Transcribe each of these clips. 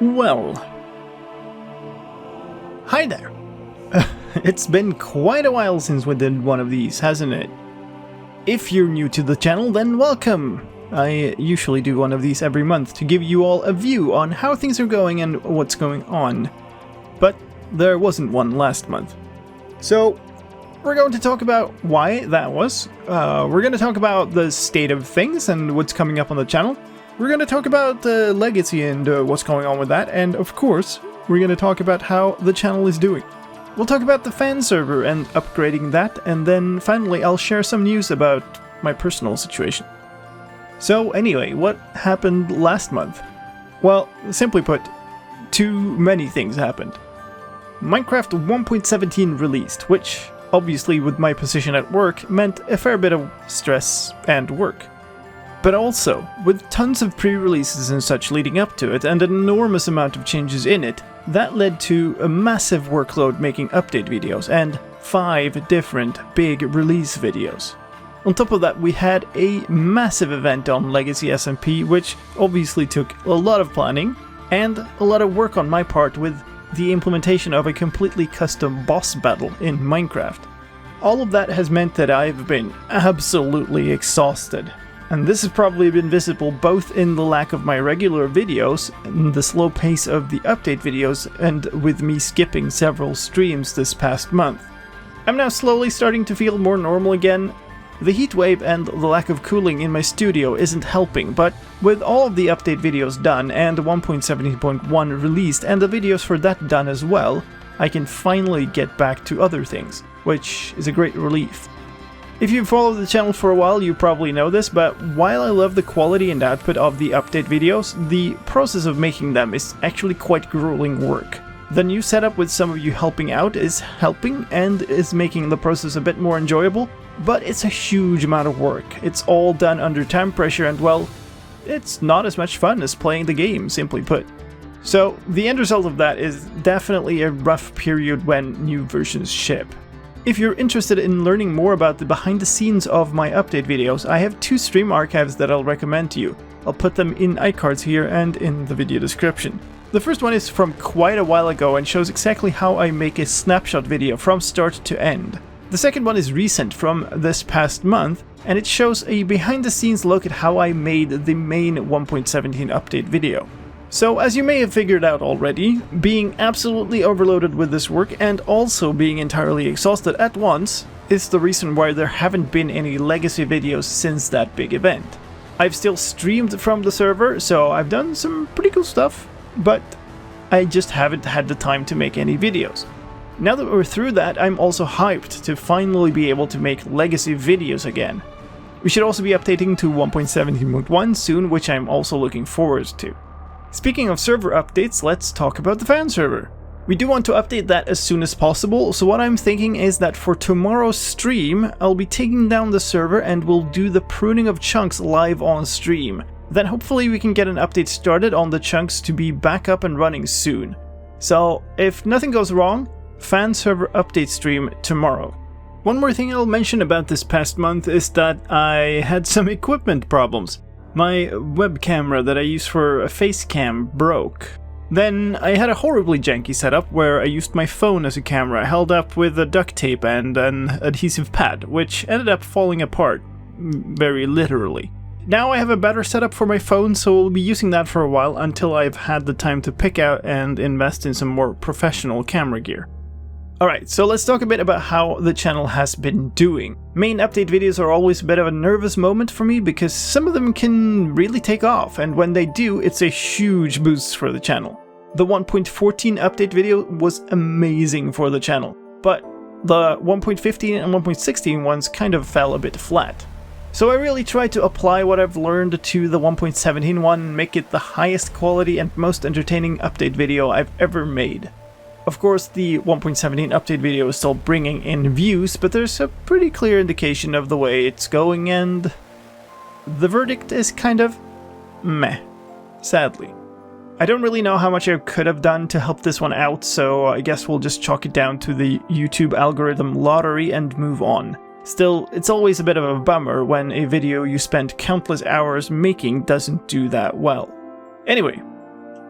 Well, hi there. It's been quite a while since we did one of these, hasn't it? If you're new to the channel, then welcome. I usually do one of these every month to give you all a view on how things are going and what's going on. But there wasn't one last month. So we're going to talk about why that was. We're going to talk about the state of things and what's coming up on the channel. We're going to talk about Legacy and what's going on with that, and of course, we're going to talk about how the channel is doing. We'll talk about the fan server and upgrading that, and then finally I'll share some news about my personal situation. So anyway, what happened last month? Well, simply put, too many things happened. Minecraft 1.17 released, which, obviously with my position at work, meant a fair bit of stress and work. But also, with tons of pre-releases and such leading up to it, and an enormous amount of changes in it, that led to a massive workload making update videos, and 5 different big release videos. On top of that, we had a massive event on Legacy SMP, which obviously took a lot of planning, and a lot of work on my part with the implementation of a completely custom boss battle in Minecraft. All of that has meant that I've been absolutely exhausted. And this has probably been visible both in the lack of my regular videos, and the slow pace of the update videos, and with me skipping several streams this past month. I'm now slowly starting to feel more normal again. The heatwave and the lack of cooling in my studio isn't helping, but with all of the update videos done and 1.17.1 released and the videos for that done as well, I can finally get back to other things, which is a great relief. If you've followed the channel for a while, you probably know this, but while I love the quality and output of the update videos, the process of making them is actually quite grueling work. The new setup with some of you helping out is helping and is making the process a bit more enjoyable, but it's a huge amount of work. It's all done under time pressure and, well, it's not as much fun as playing the game, simply put. So the end result of that is definitely a rough period when new versions ship. If you're interested in learning more about the behind the scenes of my update videos, I have 2 stream archives that I'll recommend to you. I'll put them in iCards here and in the video description. The first one is from quite a while ago and shows exactly how I make a snapshot video from start to end. The second one is recent from this past month, and it shows a behind the scenes look at how I made the main 1.17 update video. So, as you may have figured out already, being absolutely overloaded with this work and also being entirely exhausted at once is the reason why there haven't been any Legacy videos since that big event. I've still streamed from the server, so I've done some pretty cool stuff, but I just haven't had the time to make any videos. Now that we're through that, I'm also hyped to finally be able to make Legacy videos again. We should also be updating to 1.17.1 soon, which I'm also looking forward to. Speaking of server updates, let's talk about the fan server. We do want to update that as soon as possible, so what I'm thinking is that for tomorrow's stream, I'll be taking down the server and we'll do the pruning of chunks live on stream. Then hopefully we can get an update started on the chunks to be back up and running soon. So if nothing goes wrong, fan server update stream tomorrow. One more thing I'll mention about this past month is that I had some equipment problems. My web camera that I use for a face cam broke. Then I had a horribly janky setup where I used my phone as a camera held up with a duct tape and an adhesive pad, which ended up falling apart, very literally. Now I have a better setup for my phone, so we'll be using that for a while until I've had the time to pick out and invest in some more professional camera gear. Alright, so let's talk a bit about how the channel has been doing. Main update videos are always a bit of a nervous moment for me because some of them can really take off, and when they do, it's a huge boost for the channel. The 1.14 update video was amazing for the channel, but the 1.15 and 1.16 ones kind of fell a bit flat. So I really tried to apply what I've learned to the 1.17 one and make it the highest quality and most entertaining update video I've ever made. Of course, the 1.17 update video is still bringing in views, but there's a pretty clear indication of the way it's going, and the verdict is kind of meh, sadly. I don't really know how much I could have done to help this one out, so I guess we'll just chalk it down to the YouTube algorithm lottery and move on. Still, it's always a bit of a bummer when a video you spent countless hours making doesn't do that well. Anyway,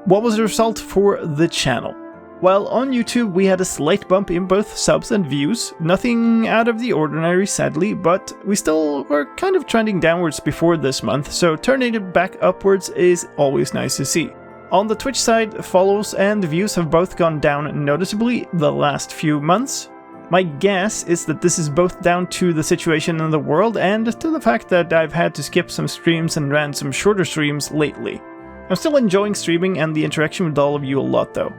What was the result for the channel? Well, on YouTube we had a slight bump in both subs and views, nothing out of the ordinary sadly, but we still were kind of trending downwards before this month, so turning it back upwards is always nice to see. On the Twitch side, follows and views have both gone down noticeably the last few months. My guess is that this is both down to the situation in the world and to the fact that I've had to skip some streams and ran some shorter streams lately. I'm still enjoying streaming and the interaction with all of you a lot though.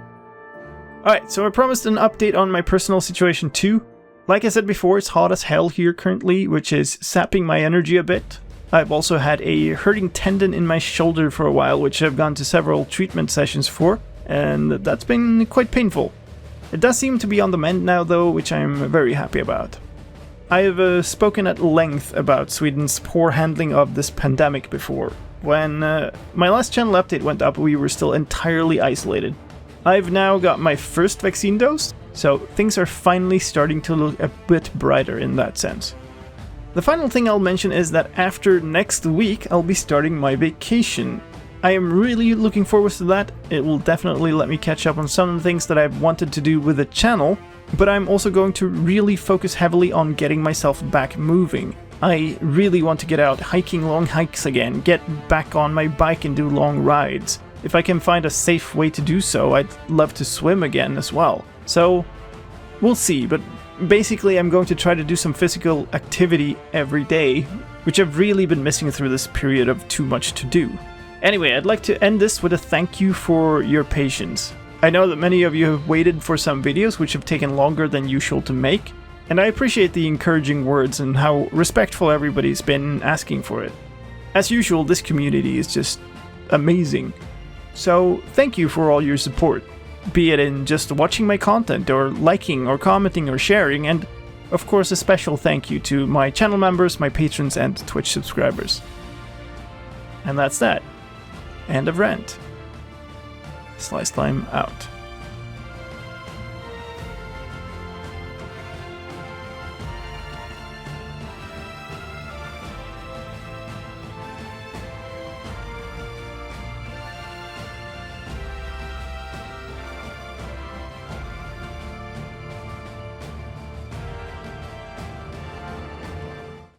Alright, so I promised an update on my personal situation too. Like I said before, it's hot as hell here currently, which is sapping my energy a bit. I've also had a hurting tendon in my shoulder for a while, which I've gone to several treatment sessions for, and that's been quite painful. It does seem to be on the mend now though, which I'm very happy about. I have spoken at length about Sweden's poor handling of this pandemic before. When my last channel update went up, we were still entirely isolated. I've now got my first vaccine dose, so things are finally starting to look a bit brighter in that sense. The final thing I'll mention is that after next week I'll be starting my vacation. I am really looking forward to that. It will definitely let me catch up on some of the things that I've wanted to do with the channel, but I'm also going to really focus heavily on getting myself back moving. I really want to get out hiking long hikes again, get back on my bike and do long rides. If I can find a safe way to do so, I'd love to swim again as well. So, we'll see, but basically I'm going to try to do some physical activity every day, which I've really been missing through this period of too much to do. Anyway, I'd like to end this with a thank you for your patience. I know that many of you have waited for some videos which have taken longer than usual to make, and I appreciate the encouraging words and how respectful everybody's been asking for it. As usual, this community is just amazing. So, thank you for all your support, be it in just watching my content, or liking, or commenting, or sharing, and of course a special thank you to my channel members, my patrons, and Twitch subscribers. And that's that. End of rant. Slicedlime out.